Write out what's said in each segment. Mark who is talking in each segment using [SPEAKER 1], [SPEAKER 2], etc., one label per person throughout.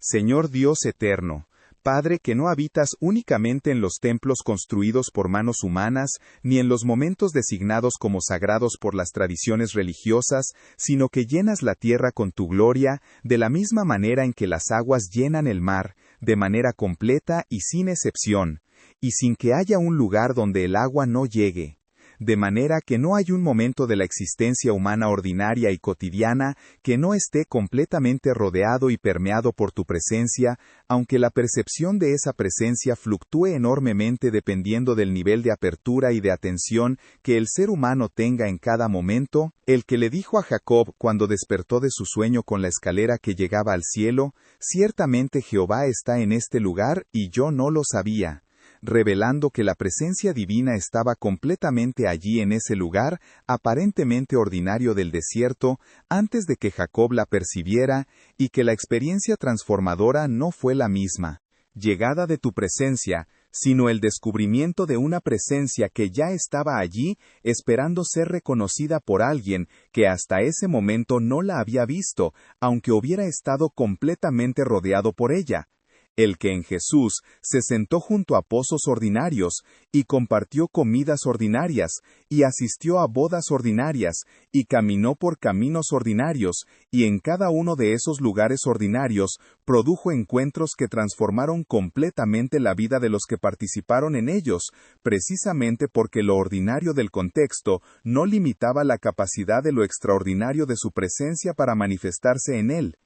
[SPEAKER 1] Señor Dios eterno, Padre que no habitas únicamente en los templos construidos por manos humanas, ni en los momentos designados como sagrados por las tradiciones religiosas, sino que llenas la tierra con tu gloria, de la misma manera en que las aguas llenan el mar, de manera completa y sin excepción, y sin que haya un lugar donde el agua no llegue. De manera que no hay un momento de la existencia humana ordinaria y cotidiana que no esté completamente rodeado y permeado por tu presencia, aunque la percepción de esa presencia fluctúe enormemente dependiendo del nivel de apertura y de atención que el ser humano tenga en cada momento. El que le dijo a Jacob cuando despertó de su sueño con la escalera que llegaba al cielo: «Ciertamente Jehová está en este lugar y yo no lo sabía», revelando que la presencia divina estaba completamente allí en ese lugar, aparentemente ordinario del desierto, antes de que Jacob la percibiera, y que la experiencia transformadora no fue la misma llegada de tu presencia, sino el descubrimiento de una presencia que ya estaba allí, esperando ser reconocida por alguien que hasta ese momento no la había visto, aunque hubiera estado completamente rodeado por ella. El que en Jesús se sentó junto a pozos ordinarios, y compartió comidas ordinarias, y asistió a bodas ordinarias, y caminó por caminos ordinarios, y en cada uno de esos lugares ordinarios produjo encuentros que transformaron completamente la vida de los que participaron en ellos, precisamente porque lo ordinario del contexto no limitaba la capacidad de lo extraordinario de su presencia para manifestarse en él.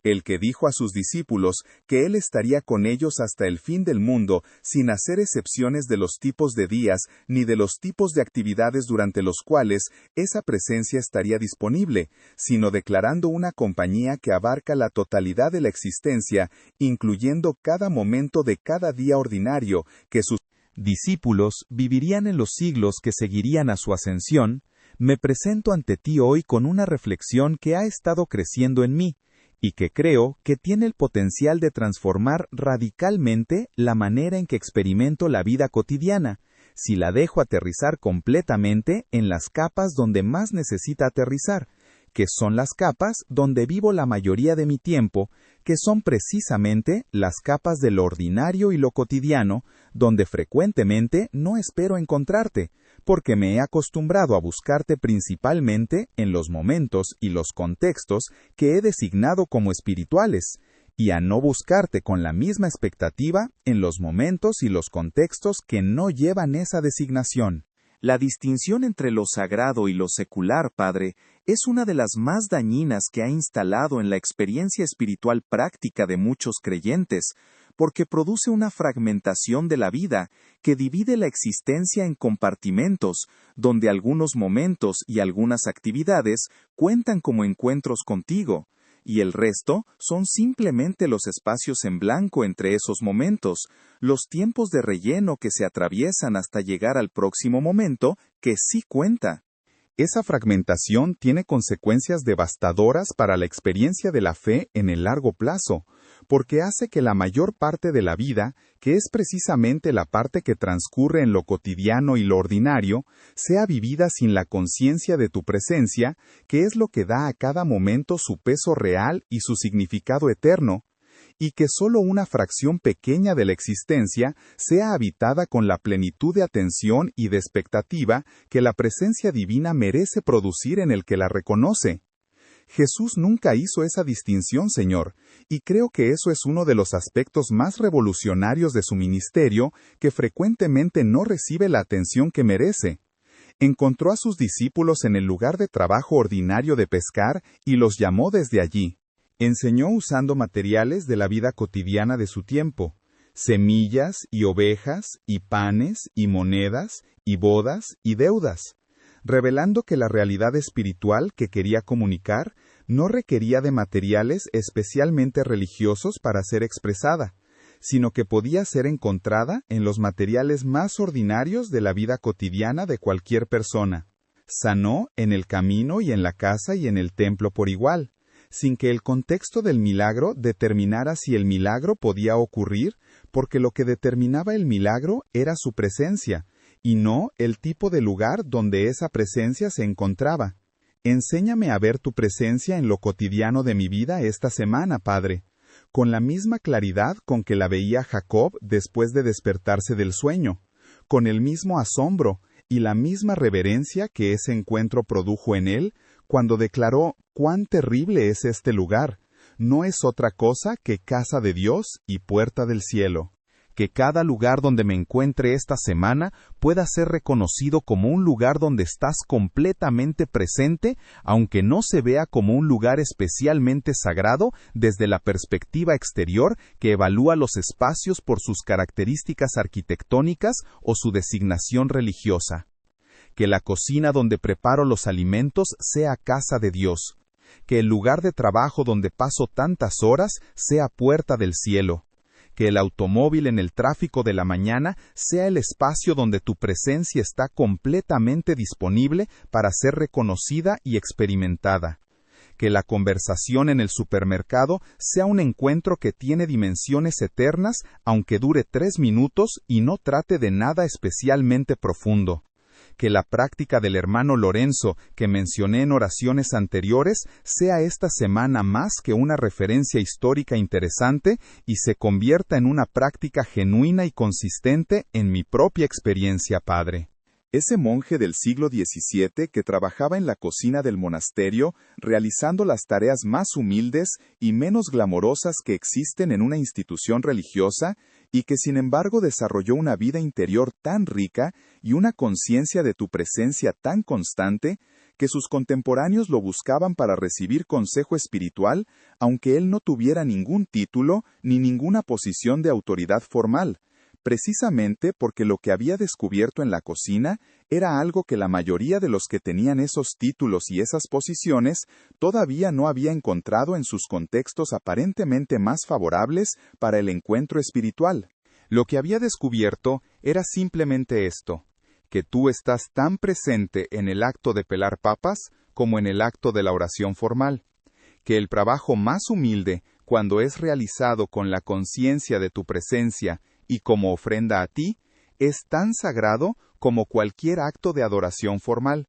[SPEAKER 1] El que dijo a sus discípulos que Él estaría con ellos hasta el fin del mundo, sin hacer excepciones de los tipos de días ni de los tipos de actividades durante los cuales esa presencia estaría disponible, sino declarando una compañía que abarca la totalidad de la existencia, incluyendo cada momento de cada día ordinario, que sus discípulos vivirían en los siglos que seguirían a su ascensión. Me presento ante ti hoy con una reflexión que ha estado creciendo en mí, y que creo que tiene el potencial de transformar radicalmente la manera en que experimento la vida cotidiana, si la dejo aterrizar completamente en las capas donde más necesita aterrizar, que son las capas donde vivo la mayoría de mi tiempo, que son precisamente las capas de lo ordinario y lo cotidiano, donde frecuentemente no espero encontrarte, porque me he acostumbrado a buscarte principalmente en los momentos y los contextos que he designado como espirituales, y a no buscarte con la misma expectativa en los momentos y los contextos que no llevan esa designación. La distinción entre lo sagrado y lo secular, Padre, es una de las más dañinas que ha instalado en la experiencia espiritual práctica de muchos creyentes, porque produce una fragmentación de la vida que divide la existencia en compartimentos, donde algunos momentos y algunas actividades cuentan como encuentros contigo, y el resto son simplemente los espacios en blanco entre esos momentos, los tiempos de relleno que se atraviesan hasta llegar al próximo momento que sí cuenta. Esa fragmentación tiene consecuencias devastadoras para la experiencia de la fe en el largo plazo, porque hace que la mayor parte de la vida, que es precisamente la parte que transcurre en lo cotidiano y lo ordinario, sea vivida sin la conciencia de tu presencia, que es lo que da a cada momento su peso real y su significado eterno, y que solo una fracción pequeña de la existencia sea habitada con la plenitud de atención y de expectativa que la presencia divina merece producir en el que la reconoce. Jesús nunca hizo esa distinción, Señor, y creo que eso es uno de los aspectos más revolucionarios de su ministerio, que frecuentemente no recibe la atención que merece. Encontró a sus discípulos en el lugar de trabajo ordinario de pescar y los llamó desde allí. Enseñó usando materiales de la vida cotidiana de su tiempo, semillas y ovejas y panes y monedas y bodas y deudas, revelando que la realidad espiritual que quería comunicar no requería de materiales especialmente religiosos para ser expresada, sino que podía ser encontrada en los materiales más ordinarios de la vida cotidiana de cualquier persona. Sanó en el camino y en la casa y en el templo por igual, sin que el contexto del milagro determinara si el milagro podía ocurrir, porque lo que determinaba el milagro era su presencia, y no el tipo de lugar donde esa presencia se encontraba. Enséñame a ver tu presencia en lo cotidiano de mi vida esta semana, Padre. con la misma claridad con que la veía Jacob después de despertarse del sueño, con el mismo asombro y la misma reverencia que ese encuentro produjo en él, cuando declaró cuán terrible es este lugar, no es otra cosa que casa de Dios y puerta del cielo. Que cada lugar donde me encuentre esta semana pueda ser reconocido como un lugar donde estás completamente presente, aunque no se vea como un lugar especialmente sagrado desde la perspectiva exterior que evalúa los espacios por sus características arquitectónicas o su designación religiosa. Que la cocina donde preparo los alimentos sea casa de Dios. Que el lugar de trabajo donde paso tantas horas sea puerta del cielo. Que el automóvil en el tráfico de la mañana sea el espacio donde tu presencia está completamente disponible para ser reconocida y experimentada. Que la conversación en el supermercado sea un encuentro que tiene dimensiones eternas, aunque dure 3 minutos y no trate de nada especialmente profundo. Que la práctica del hermano Lorenzo, que mencioné en oraciones anteriores, sea esta semana más que una referencia histórica interesante y se convierta en una práctica genuina y consistente en mi propia experiencia, Padre. Ese monje del siglo XVII que trabajaba en la cocina del monasterio, realizando las tareas más humildes y menos glamorosas que existen en una institución religiosa, y que sin embargo desarrolló una vida interior tan rica y una conciencia de tu presencia tan constante, que sus contemporáneos lo buscaban para recibir consejo espiritual, aunque él no tuviera ningún título ni ninguna posición de autoridad formal, precisamente porque lo que había descubierto en la cocina era algo que la mayoría de los que tenían esos títulos y esas posiciones todavía no había encontrado en sus contextos aparentemente más favorables para el encuentro espiritual. Lo que había descubierto era simplemente esto, que tú estás tan presente en el acto de pelar papas como en el acto de la oración formal, que el trabajo más humilde, cuando es realizado con la conciencia de tu presencia y como ofrenda a ti, es tan sagrado como cualquier acto de adoración formal,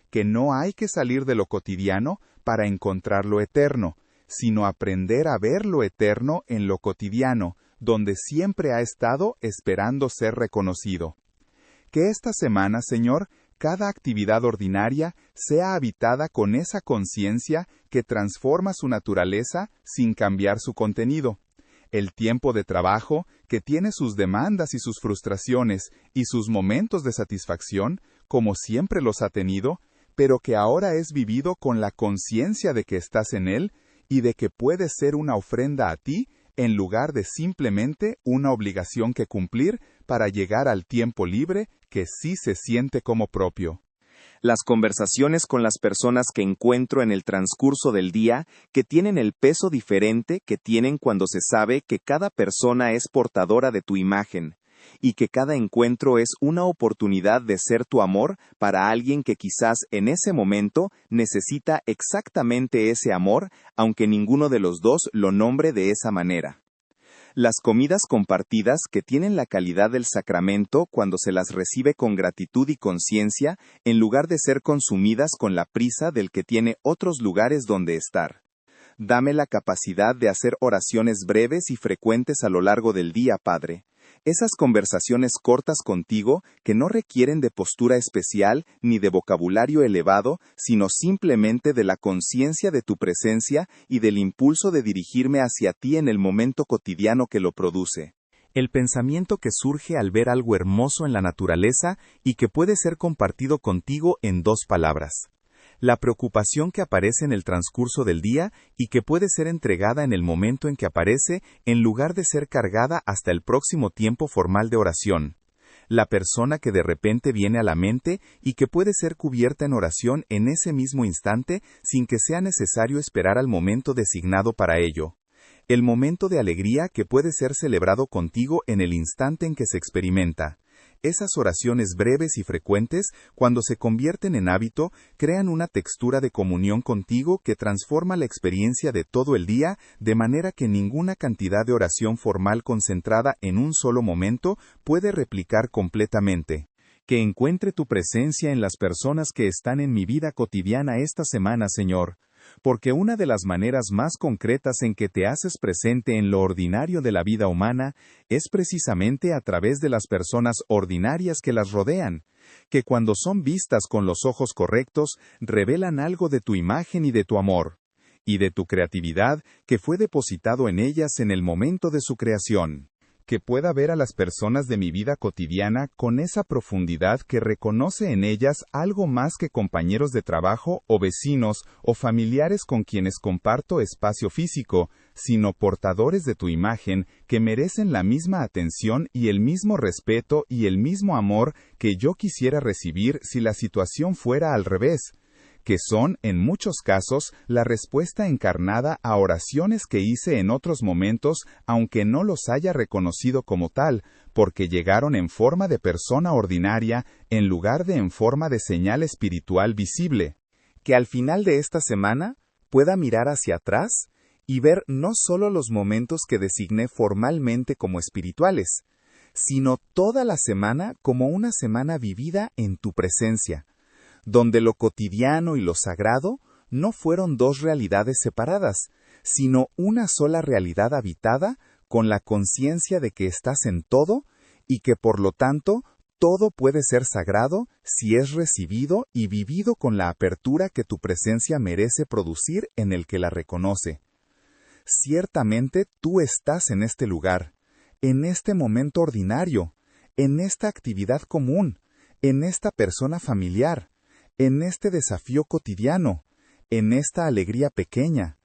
[SPEAKER 1] que no hay que salir de lo cotidiano para encontrar lo eterno, sino aprender a ver lo eterno en lo cotidiano, donde siempre ha estado esperando ser reconocido. Que esta semana, Señor, cada actividad ordinaria sea habitada con esa conciencia que transforma su naturaleza sin cambiar su contenido. El tiempo de trabajo, que tiene sus demandas y sus frustraciones y sus momentos de satisfacción, como siempre los ha tenido, pero que ahora es vivido con la conciencia de que estás en él y de que puede ser una ofrenda a ti en lugar de simplemente una obligación que cumplir para llegar al tiempo libre que sí se siente como propio.
[SPEAKER 2] Las conversaciones con las personas que encuentro en el transcurso del día, que tienen el peso diferente que tienen cuando se sabe que cada persona es portadora de tu imagen, y que cada encuentro es una oportunidad de ser tu amor para alguien que quizás en ese momento necesita exactamente ese amor, aunque ninguno de los dos lo nombre de esa manera. Las comidas compartidas que tienen la calidad del sacramento cuando se las recibe con gratitud y conciencia, en lugar de ser consumidas con la prisa del que tiene otros lugares donde estar. Dame la capacidad de hacer oraciones breves y frecuentes a lo largo del día, Padre. Esas conversaciones cortas contigo que no requieren de postura especial ni de vocabulario elevado, sino simplemente de la conciencia de tu presencia y del impulso de dirigirme hacia ti en el momento cotidiano que lo produce. El pensamiento que surge al ver algo hermoso en la naturaleza y que puede ser compartido contigo en 2 palabras. La preocupación que aparece en el transcurso del día y que puede ser entregada en el momento en que aparece en lugar de ser cargada hasta el próximo tiempo formal de oración. La persona que de repente viene a la mente y que puede ser cubierta en oración en ese mismo instante sin que sea necesario esperar al momento designado para ello. El momento de alegría que puede ser celebrado contigo en el instante en que se experimenta. Esas oraciones breves y frecuentes, cuando se convierten en hábito, crean una textura de comunión contigo que transforma la experiencia de todo el día, de manera que ninguna cantidad de oración formal concentrada en un solo momento puede replicar completamente. Que encuentre tu presencia en las personas que están en mi vida cotidiana esta semana, Señor.
[SPEAKER 1] porque una de las maneras más concretas en que te haces presente en lo ordinario de la vida humana es precisamente a través de las personas ordinarias que las rodean, que cuando son vistas con los ojos correctos, revelan algo de tu imagen y de tu amor, y de tu creatividad que fue depositado en ellas en el momento de su creación. Que pueda ver a las personas de mi vida cotidiana con esa profundidad que reconoce en ellas algo más que compañeros de trabajo o vecinos o familiares con quienes comparto espacio físico, sino portadores de tu imagen que merecen la misma atención y el mismo respeto y el mismo amor que yo quisiera recibir si la situación fuera al revés, que son, en muchos casos, la respuesta encarnada a oraciones que hice en otros momentos, aunque no los haya reconocido como tal, porque llegaron en forma de persona ordinaria, en lugar de en forma de señal espiritual visible. Que al final de esta semana pueda mirar hacia atrás y ver no solo los momentos que designé formalmente como espirituales, sino toda la semana como una semana vivida en tu presencia, donde lo cotidiano y lo sagrado no fueron dos realidades separadas, sino una sola realidad habitada con la conciencia de que estás en todo y que por lo tanto todo puede ser sagrado si es recibido y vivido con la apertura que tu presencia merece producir en el que la reconoce. Ciertamente tú estás en este lugar, en este momento ordinario, en esta actividad común, en esta persona familiar, en este desafío cotidiano, en esta alegría pequeña.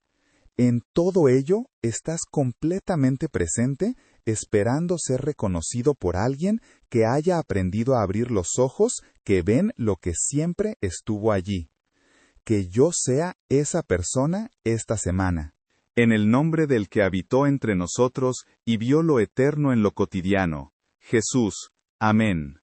[SPEAKER 1] En todo ello estás completamente presente, esperando ser reconocido por alguien que haya aprendido a abrir los ojos que ven lo que siempre estuvo allí. Que yo sea esa persona esta semana. En el nombre del que habitó entre nosotros y vio lo eterno en lo cotidiano, Jesús. Amén.